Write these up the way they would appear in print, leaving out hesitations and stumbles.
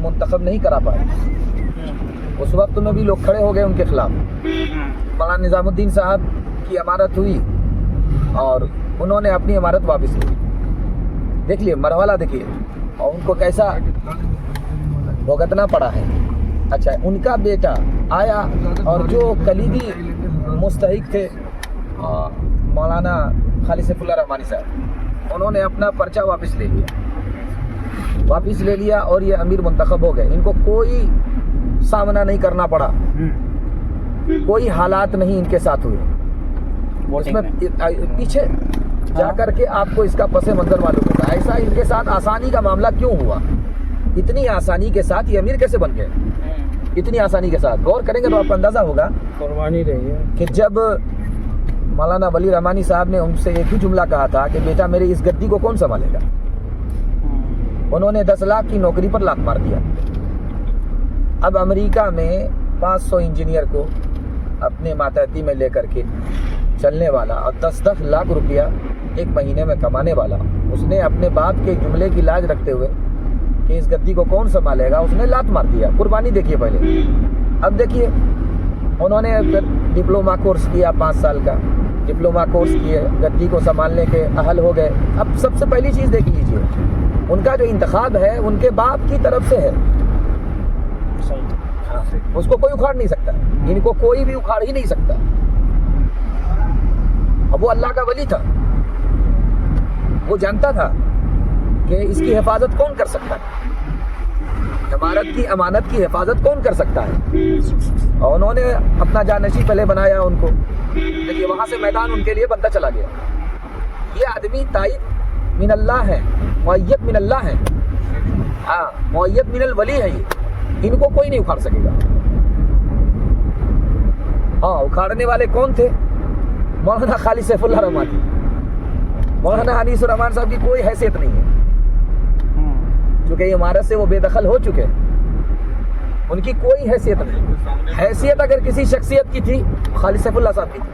منتخب نہیں کرا پائے. اس وقت میں بھی لوگ کھڑے ہو گئے ان کے خلاف. مولانا نظام الدین صاحب کی امارت ہوئی اور انہوں نے اپنی امارت واپس لی. دیکھ لیے مرحلہ دیکھیے اور ان کو کیسا بھگتنا پڑا ہے. اچھا ان کا بیٹا آیا اور جو کلیدی مستحق تھے مولانا خالد سیف اللہ رحمانی صاحب, انہوں نے اپنا پرچہ واپس لے لیا اور یہ امیر منتخب ہو گئے. ان کو کوئی سامنا نہیں کرنا پڑا, کوئی حالات نہیں ان کے ساتھ ہوئے. اس میں پیچھے جا کر کے آپ کو اس کا پس منظر معلوم ہوگا. ایسا ان کے ساتھ آسانی کا معاملہ کیوں ہوا؟ اتنی آسانی کے ساتھ یہ امیر کیسے بن گئے؟ اتنی آسانی کے ساتھ غور کریں گے تو آپ کو اندازہ ہوگا قربانی رہی ہے کہ جب مولانا ولی رحمانی صاحب نے ان سے ایک ہی جملہ کہا تھا کہ بیٹا میرے اس گدی کو کون سنبھالے گا, انہوں نے 10 لاکھ کی نوکری پر لات مار دیا. اب امریکہ میں 500 انجینئر کو اپنے ماتحتی میں لے کر کے چلنے والا اور 10 لاکھ روپیہ ایک مہینے میں کمانے والا, اس نے اپنے باپ کے جملے کی لاج رکھتے ہوئے کہ اس گدی کو کون سنبھالے گا, اس نے لات مار دیا. قربانی دیکھیے پہلے. اب دیکھیے انہوں نے ڈپلوما کورس کیا 5 سال کا, ڈپلوما کورس کیے, گدی کو سنبھالنے کے اہل ہو گئے. اب سب سے پہلی چیز دیکھ لیجئے, ان کا جو انتخاب ہے ان کے باپ کی طرف سے ہے. اس کو کوئی اکھاڑ نہیں سکتا, ان کو کوئی بھی اکھاڑ ہی نہیں سکتا. اب وہ اللہ کا ولی تھا, وہ جانتا تھا کہ اس کی حفاظت کون کر سکتا ہے, امارت کی امانت کی حفاظت کون کر سکتا ہے. اور انہوں نے اپنا جانشی پہلے بنایا ان کو. دیکھیے وہاں سے میدان ان کے لیے بنتا چلا گیا. یہ آدمی تائید من اللہ ہے, معید من اللہ ہے, ہاں معید من الولی ہے. یہ ان کو کوئی نہیں اکھاڑ سکے گا. ہاں اکھاڑنے والے کون تھے؟ مولانا خالد سیف اللہ رحمانی. مولانا انیس الرحمان صاحب کی کوئی حیثیت نہیں ہے, چونکہ عمارت سے وہ بے دخل ہو چکے, ان کی کوئی حیثیت نہیں. حیثیت اگر کسی شخصیت کی تھی خالد سیف اللہ صاحب کی تھی.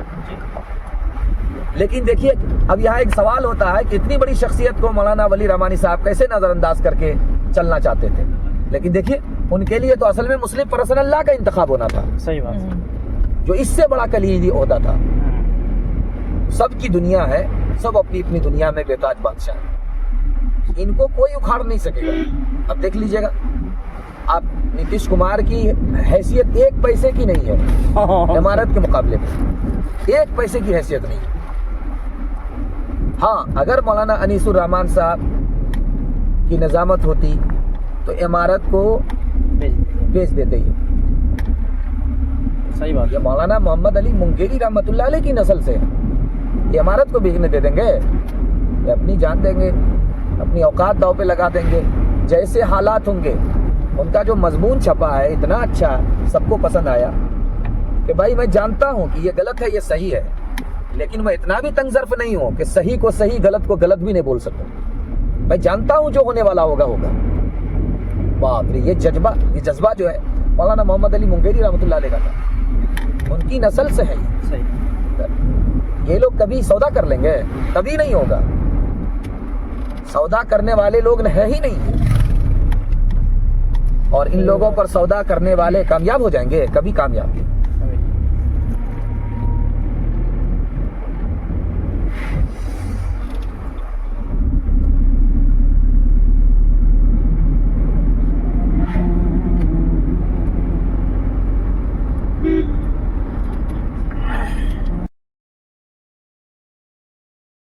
لیکن دیکھیے اب یہاں ایک سوال ہوتا ہے کہ اتنی بڑی شخصیت کو مولانا ولی رحمانی صاحب کیسے نظر انداز کر کے چلنا چاہتے تھے. لیکن دیکھیے ان کے لیے تو اصل میں مسلم پرسن اللہ کا انتخاب ہونا تھا, صحیح بات, جو اس سے بڑا کلیدی عہدہ تھا. سب کی دنیا ہے, سب اپنی اپنی دنیا میں بے تاج بادشاہ, ان کو کوئی اکھاڑ نہیں سکے گا. اب دیکھ لیجئے گا آپ, نتیش کمار کی حیثیت 1 پیسے کی نہیں ہے امارت کے مقابلے میں, 1 پیسے کی حیثیت نہیں. ہاں اگر مولانا انیس الرحمان صاحب کی نظامت ہوتی تو امارت کو بیچ دیتے ہی. صحیح بات. یہ مولانا محمد علی منگیری رحمۃ اللہ علیہ کی نسل سے یہ امارت کو بیچنے دے دیں گے, یہ اپنی جان دیں گے, اپنی اوقات داؤ پہ لگا دیں گے. جیسے حالات ہوں گے, ان کا جو مضمون چھپا ہے اتنا اچھا, سب کو پسند آیا کہ بھائی میں جانتا ہوں کہ یہ غلط ہے یہ صحیح ہے, لیکن میں اتنا بھی تنگ ظرف نہیں ہوں کہ صحیح کو صحیح غلط کو غلط بھی نہیں بول سکوں. میں جانتا ہوں جو ہونے والا ہوگا ہوگا. باپ رے, یہ جذبہ جو ہے مولانا محمد علی منگیری رحمۃ اللہ علیہ کا تھا, ان کی نسل سے ہے. یہ لوگ کبھی سودا کر لیں گے؟ کبھی نہیں ہوگا. سودا کرنے والے لوگ ہے ہی نہیں, اور ان لوگوں پر سودا کرنے والے کامیاب ہو جائیں گے؟ کبھی کامیاب نہیں.